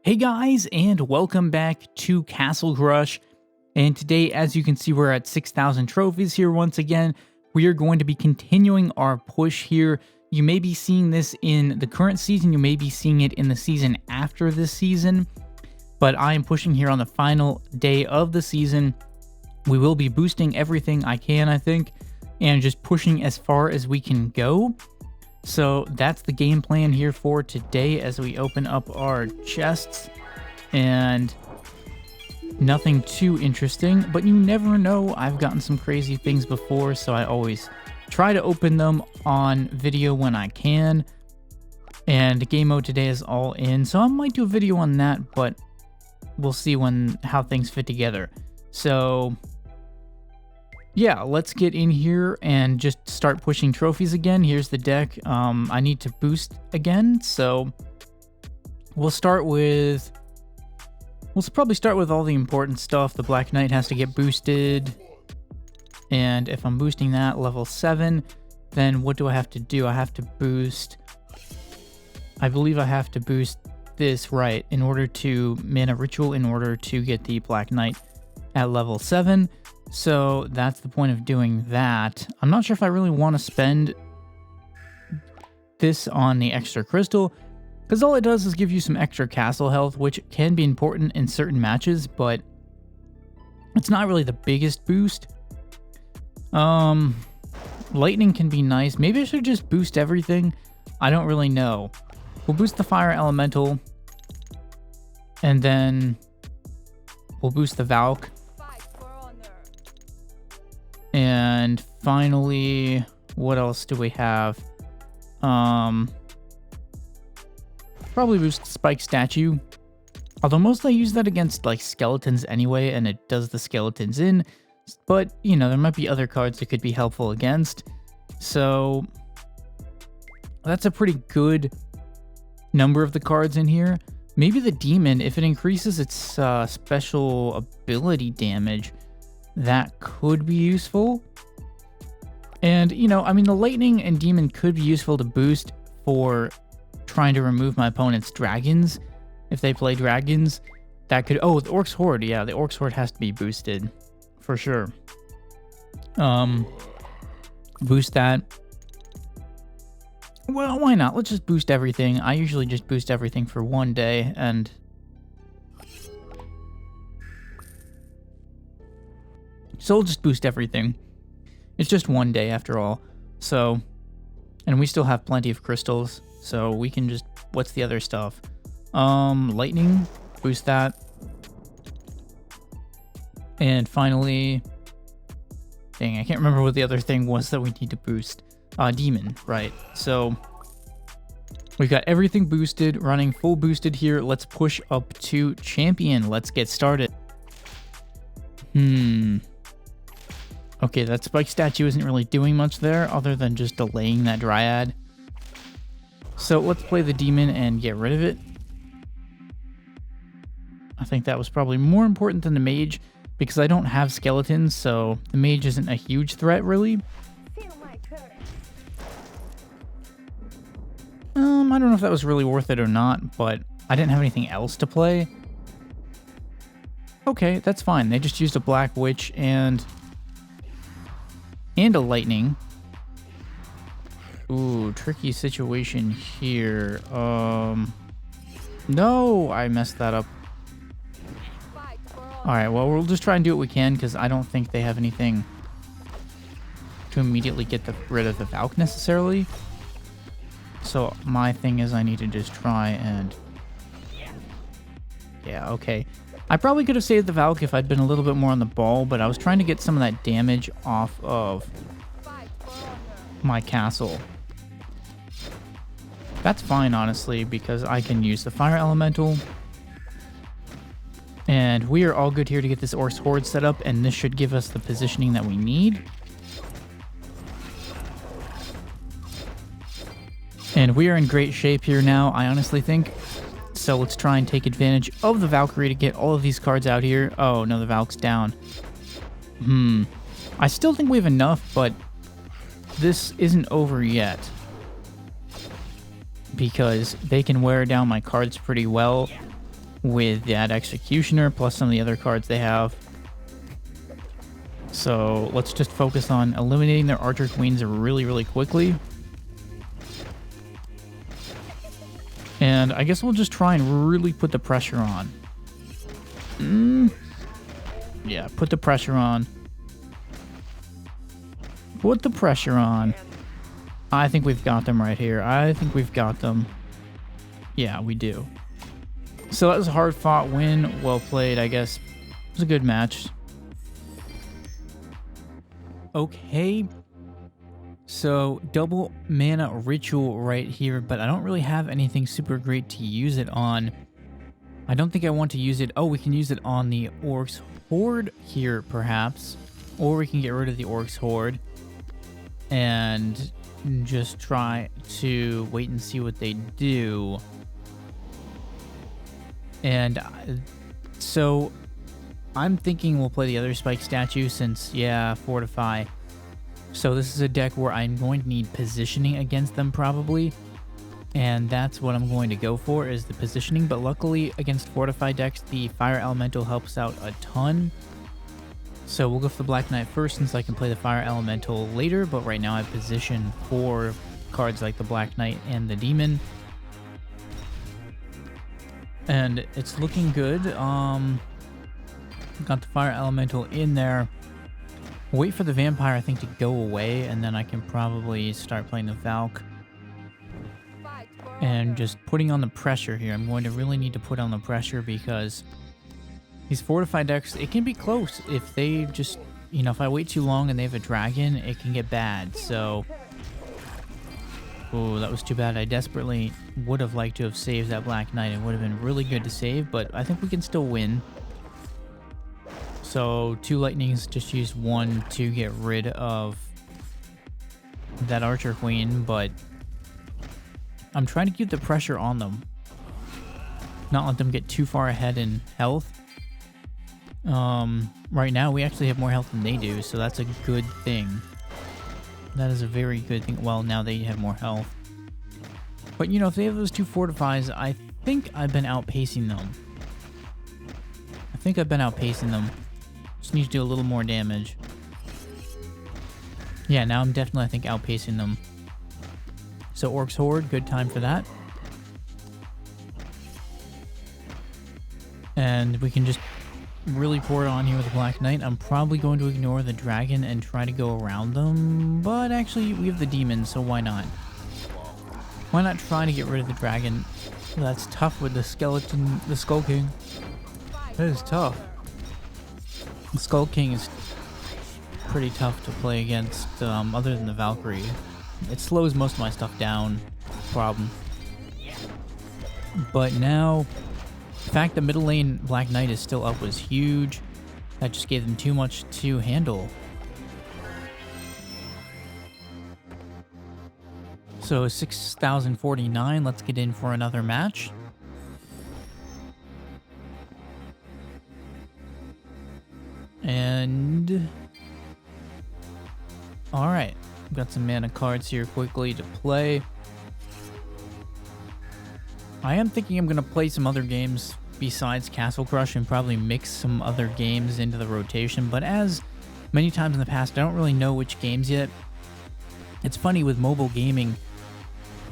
Hey guys, and welcome back to Castle Crush. And today, as you can see, we're at 6,000 trophies here once again. We are going to be continuing our push here. You may be seeing this in the current season, you may be seeing it in the season after this season, but I am pushing here on the final day of the season. We will be boosting everything I can, I think, and just pushing as far as we can go. So that's the game plan here for today as we open up our chests, and nothing too interesting, but you never know. I've gotten some crazy things before, so I always try to open them on video when I can. And game mode today is all in, so I might do a video on that, but we'll see how things fit together. So yeah, let's get in here and just start pushing trophies again. Here's the deck. I need to boost again, so we'll probably start with all the important stuff. The Black Knight has to get boosted, and if I'm boosting that level 7, then what do I have to do? I have to boost, I believe I have to boost this, right, in order to mana ritual, in order to get the Black Knight at level 7. So that's the point of doing that. I'm not sure if I really want to spend this on the extra crystal, because all it does is give you some extra castle health, which can be important in certain matches, but it's not really the biggest boost. Lightning can be nice. Maybe I should just boost everything. I don't really know. We'll boost the fire elemental, and then we'll boost the Valk. And finally, what else do we have? Probably boost Spike Statue. Although mostly I use that against like skeletons anyway, and it does the skeletons in. But, you know, there might be other cards that could be helpful against. So that's a pretty good number of the cards in here. Maybe the Demon, if it increases its special ability damage, that could be useful. And, you know, I mean, the Lightning and Demon could be useful to boost for trying to remove my opponent's dragons. If they play dragons, that could... Oh, the Orc's Horde. Yeah, the Orc's Horde has to be boosted. For sure. Boost that. Well, why not? Let's just boost everything. I usually just boost everything for one day, and... So we'll just boost everything. It's just one day after all. So, and we still have plenty of crystals, so we can just... What's the other stuff? Lightning. Boost that. And finally... Dang, I can't remember what the other thing was that we need to boost. Demon, right. So, we've got everything boosted, running full boosted here. Let's push up to champion. Let's get started. Okay, that Spike Statue isn't really doing much there, other than just delaying that Dryad. So let's play the Demon and get rid of it. I think that was probably more important than the Mage, because I don't have skeletons, so the Mage isn't a huge threat, really. I don't know if that was really worth it or not, but I didn't have anything else to play. Okay, that's fine. They just used a Black Witch and a Lightning. Ooh, tricky situation here. No, I messed that up. Alright, well, we'll just try and do what we can, because I don't think they have anything to immediately get rid of the Valk necessarily. So my thing is I need to just try and... Yeah, okay. I probably could have saved the Valk if I'd been a little bit more on the ball, but I was trying to get some of that damage off of my castle. That's fine, honestly, because I can use the Fire Elemental. And we are all good here to get this Orc's Horde set up, and this should give us the positioning that we need. And we are in great shape here now, I honestly think. So let's try and take advantage of the Valkyrie to get all of these cards out here. Oh, no, the Valk's down. I still think we have enough, but this isn't over yet. because they can wear down my cards pretty well with that Executioner plus some of the other cards they have. So let's just focus on eliminating their Archer Queens really quickly. And I guess we'll just try and really put the pressure on. Yeah, put the pressure on. Put the pressure on. I think we've got them right here. I think we've got them. Yeah, we do. So that was a hard-fought win. Well played, I guess. It was a good match. Okay. So, double mana ritual right here, but I don't really have anything super great to use it on. I don't think I want to use it. Oh, we can use it on the Orcs Horde here, perhaps. Or we can get rid of the Orcs Horde and just try to wait and see what they do. And so I'm thinking we'll play the other Spike Statue since, yeah, Fortify. So this is a deck where I'm going to need positioning against them probably. And that's what I'm going to go for, is the positioning. But luckily against Fortify decks, the Fire Elemental helps out a ton. So we'll go for the Black Knight first since I can play the Fire Elemental later. But right now I position for cards like the Black Knight and the Demon. And it's looking good. Got the Fire Elemental in there. Wait for the Vampire, I think, to go away, and then I can probably start playing the Valk. And just putting on the pressure here. I'm going to really need to put on the pressure because these Fortified decks, it can be close. If they just, you know, if I wait too long and they have a dragon, it can get bad. So, oh, that was too bad. I desperately would have liked to have saved that Black Knight. It would have been really good to save, but I think we can still win. So, 2 Lightnings, just used 1 to get rid of that Archer Queen, but I'm trying to keep the pressure on them. Not let them get too far ahead in health. Right now, we actually have more health than they do, so that's a good thing. That is a very good thing. Well, now they have more health. But, you know, if they have those 2 Fortifies, I think I've been outpacing them. Just need to do a little more damage. Yeah, now I'm definitely, I think, outpacing them. So Orcs Horde, good time for that. And we can just really pour it on here with the Black Knight. I'm probably going to ignore the Dragon and try to go around them. But actually, we have the Demon, so why not? Why not try to get rid of the Dragon? That's tough with the Skeleton, the Skull King. That is tough. The Skull King is pretty tough to play against, other than the Valkyrie. It slows most of my stuff down. Problem. But now, the fact that middle lane Black Knight is still up was huge. That just gave them too much to handle. So 6,049. Let's get in for another match. And all right, got some mana cards here quickly to play. I am thinking I'm going to play some other games besides Castle Crush and probably mix some other games into the rotation. But as many times in the past, I don't really know which games yet. It's funny with mobile gaming,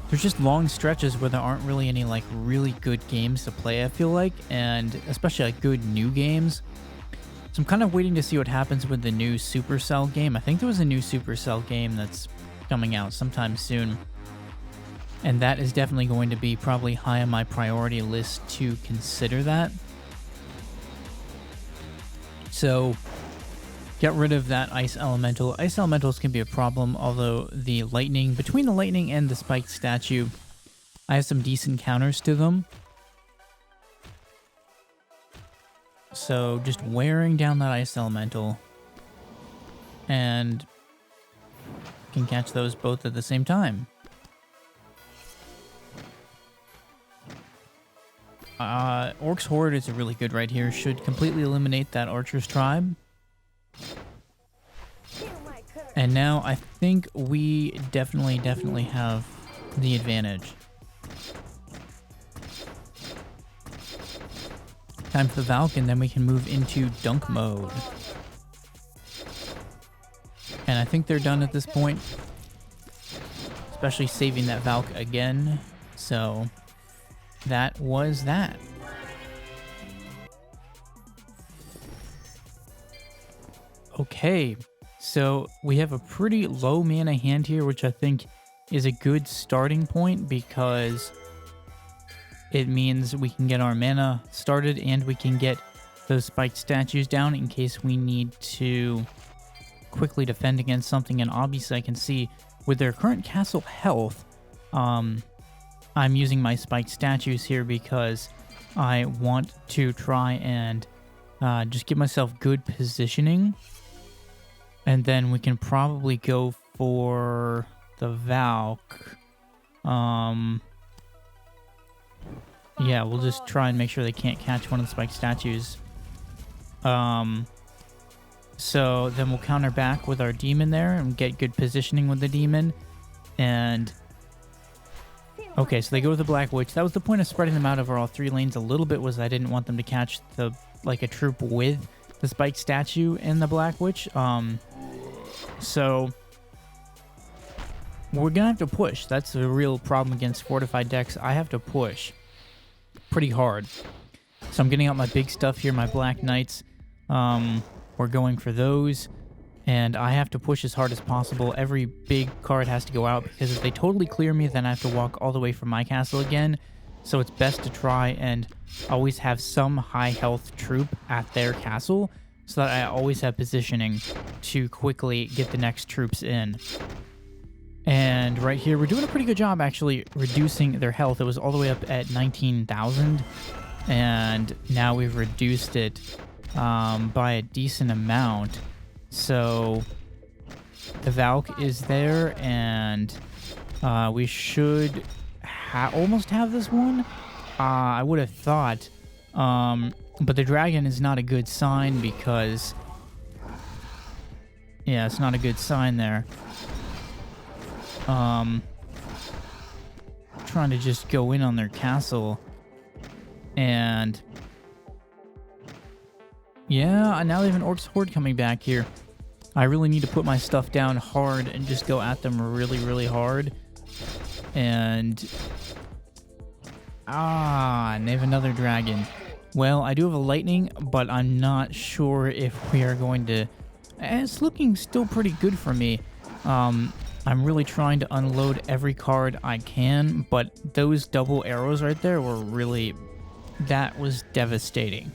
there's just long stretches where there aren't really any like really good games to play, I feel like, and especially like good new games. So I'm kind of waiting to see what happens with the new Supercell game. I think there was a new Supercell game that's coming out sometime soon. And that is definitely going to be probably high on my priority list to consider that. So get rid of that Ice Elemental. Ice Elementals can be a problem, although the Lightning, between the Lightning and the Spiked Statue, I have some decent counters to them. So just wearing down that Ice Elemental and can catch those both at the same time. Orcs Horde is really good right here. Should completely eliminate that Archer's Tribe. And now I think we definitely have the advantage. Time for the Valk, and then we can move into dunk mode. And I think they're done at this point. Especially saving that Valk again. So that was that. Okay, so we have a pretty low mana hand here, which I think is a good starting point because it means we can get our mana started and we can get those spiked statues down in case we need to quickly defend against something. And obviously I can see with their current castle health, I'm using my spiked statues here because I want to try and just give myself good positioning. And then we can probably go for the Valk. Yeah, we'll just try and make sure they can't catch one of the spiked statues. So then we'll counter back with our demon there and get good positioning with the demon. And okay, so they go with the Black Witch. That was the point of spreading them out over all three lanes a little bit, was I didn't want them to catch the a troop with the spiked statue and the Black Witch. So we're gonna have to push. That's the real problem against fortified decks. I have to push pretty hard. So I'm getting out my big stuff here, my Black Knights. We're going for those, and I have to push as hard as possible. Every big card has to go out because if they totally clear me, then I have to walk all the way from my castle again. So it's best to try and always have some high health troop at their castle so that I always have positioning to quickly get the next troops in. And right here, we're doing a pretty good job actually reducing their health. It was all the way up at 19,000, and now we've reduced it by a decent amount. So the Valk is there, and we should almost have this one. I would have thought, but the dragon is not a good sign because, yeah, it's not a good sign there. Trying to just go in on their castle, and yeah, now they have an Orc's Horde coming back here. I really need to put my stuff down hard and just go at them really, really hard. And and they have another dragon. Well, I do have a lightning, but I'm not sure if we are going to... It's looking still pretty good for me. I'm really trying to unload every card I can, but those double arrows right there were really... That was devastating.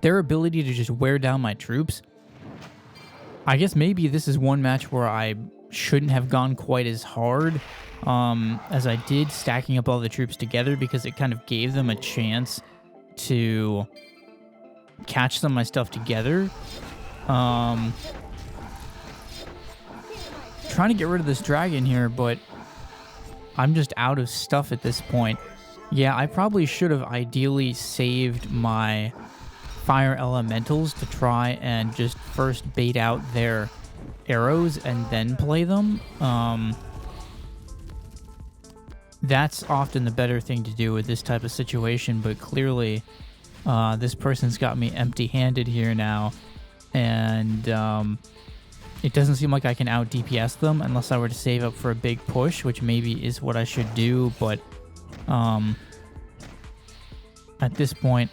Their ability to just wear down my troops. I guess maybe this is one match where I shouldn't have gone quite as hard as I did, stacking up all the troops together, because it kind of gave them a chance to catch some of my stuff together. Trying to get rid of this dragon here, but I'm just out of stuff at this point. Yeah, I probably should have ideally saved my fire elementals to try and just first bait out their arrows and then play them. That's often the better thing to do with this type of situation, but clearly this person's got me empty-handed here now, and it doesn't seem like I can out DPS them unless I were to save up for a big push, which maybe is what I should do, but at this point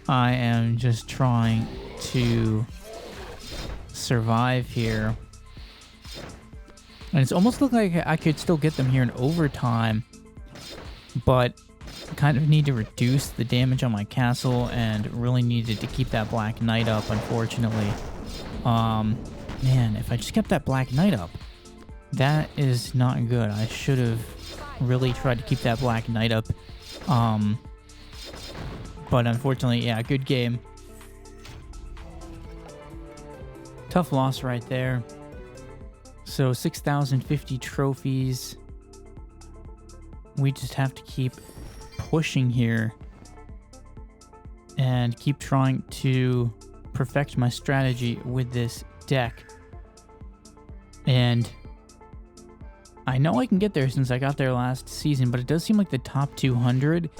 I am just trying to survive here. And it's almost looked like I could still get them here in overtime, but I kind of need to reduce the damage on my castle and really needed to keep that Black Knight up, unfortunately. Man, if I just kept that Black Knight up, that is not good. I should have really tried to keep that Black Knight up. But unfortunately, yeah, good game. Tough loss right there. So 6,050 trophies. We just have to keep pushing here and keep trying to perfect my strategy with this deck. And I know I can get there since I got there last season, but it does seem like the top 200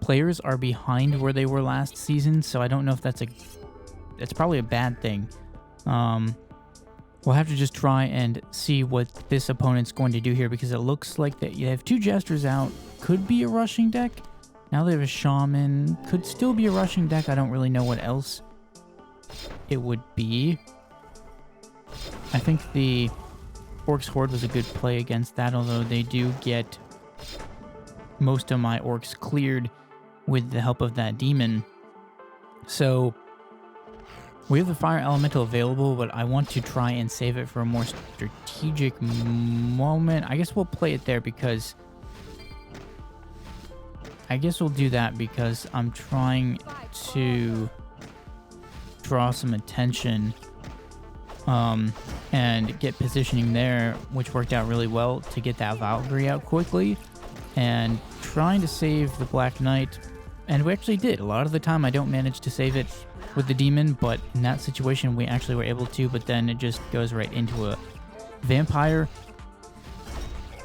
players are behind where they were last season, so I don't know if that's probably a bad thing. We'll have to just try and see what this opponent's going to do here, because it looks like that you have 2 Jesters out. Could be a rushing deck. Now they have a Shaman. Could still be a rushing deck. I don't really know what else it would be. I think the Orcs Horde was a good play against that, although they do get most of my Orcs cleared with the help of that Demon. So we have the Fire Elemental available, but I want to try and save it for a more strategic moment. I guess we'll play it there because... I guess we'll do that because I'm trying to draw some attention and get positioning there, which worked out really well to get that Valkyrie out quickly, and trying to save the Black Knight. And we actually did. A lot of the time I don't manage to save it with the Demon, but in that situation we actually were able to, but then it just goes right into a Vampire.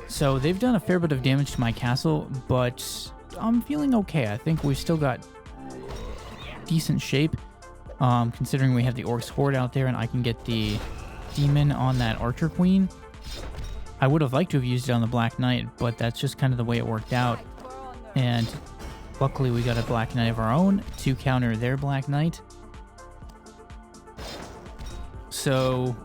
So they've done a fair bit of damage to my castle, but I'm feeling okay. I think we've still got decent shape, considering we have the Orcs Horde out there and I can get the Demon on that Archer Queen. I would have liked to have used it on the Black Knight, but that's just kind of the way it worked out. And luckily we got a Black Knight of our own to counter their Black Knight. So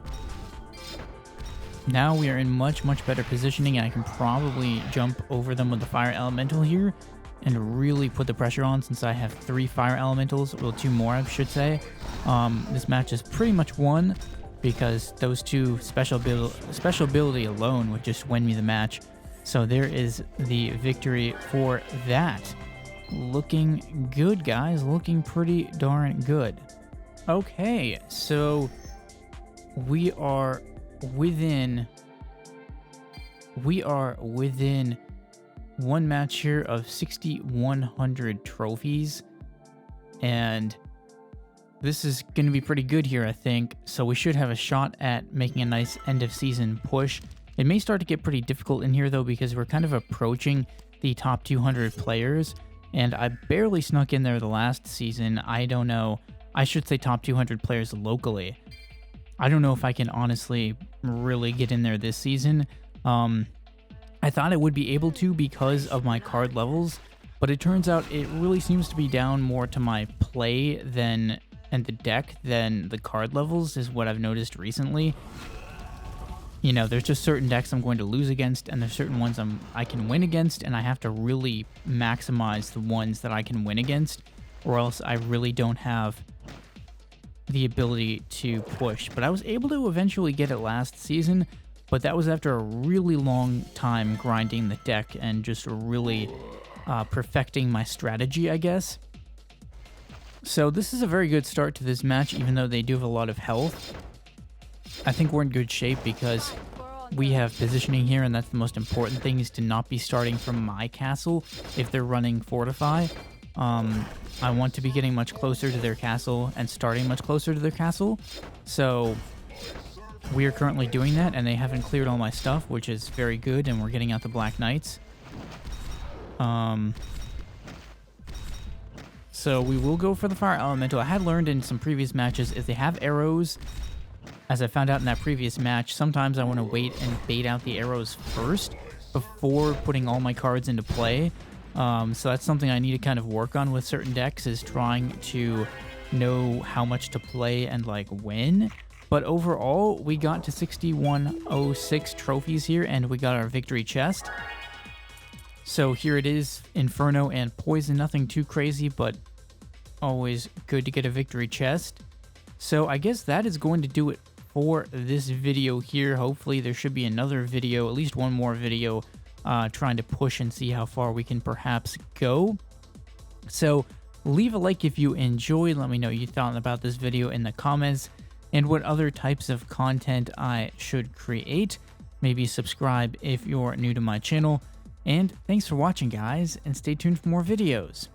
now we are in much better positioning, and I can probably jump over them with the Fire Elemental here and really put the pressure on, since I have 3 Fire Elementals, well 2 more I should say. This match is pretty much won because those 2 special ability alone would just win me the match. So there is the victory for that. Looking good, guys. Looking pretty darn good. Okay, so we are within one match here of 6,100 trophies, and this is going to be pretty good here, I think. So we should have a shot at making a nice end of season push. It may start to get pretty difficult in here though, because we're kind of approaching the top 200 players, and I barely snuck in there the last season. I don't know. I should say top 200 players locally. I don't know if I can honestly really get in there this season. I thought I would be able to because of my card levels, but it turns out it really seems to be down more to my play and the deck than the card levels, is what I've noticed recently. You know, there's just certain decks I'm going to lose against, and there's certain ones I can win against, and I have to really maximize the ones that I can win against, or else I really don't have the ability to push. But I was able to eventually get it last season, but that was after a really long time grinding the deck and just really perfecting my strategy, I guess. So this is a very good start to this match, even though they do have a lot of health. I think we're in good shape because we have positioning here, and that's the most important thing, is to not be starting from my castle if they're running Fortify. I want to be getting much closer to their castle and starting much closer to their castle. So we are currently doing that, and they haven't cleared all my stuff, which is very good, and we're getting out the Black Knights. So we will go for the Fire Elemental. I had learned in some previous matches, if they have arrows, as I found out in that previous match, sometimes I want to wait and bait out the arrows first before putting all my cards into play. So that's something I need to kind of work on with certain decks, is trying to know how much to play and like when. But overall, we got to 6,106 trophies here, and we got our victory chest. So here it is, Inferno and Poison. Nothing too crazy, but always good to get a victory chest. So I guess that is going to do it for this video here. Hopefully there should be another video, at least one more video, trying to push and see how far we can perhaps go. So leave a like if you enjoyed. Let me know what you thought about this video in the comments, and what other types of content I should create. Maybe subscribe if you're new to my channel. And thanks for watching, guys, and stay tuned for more videos.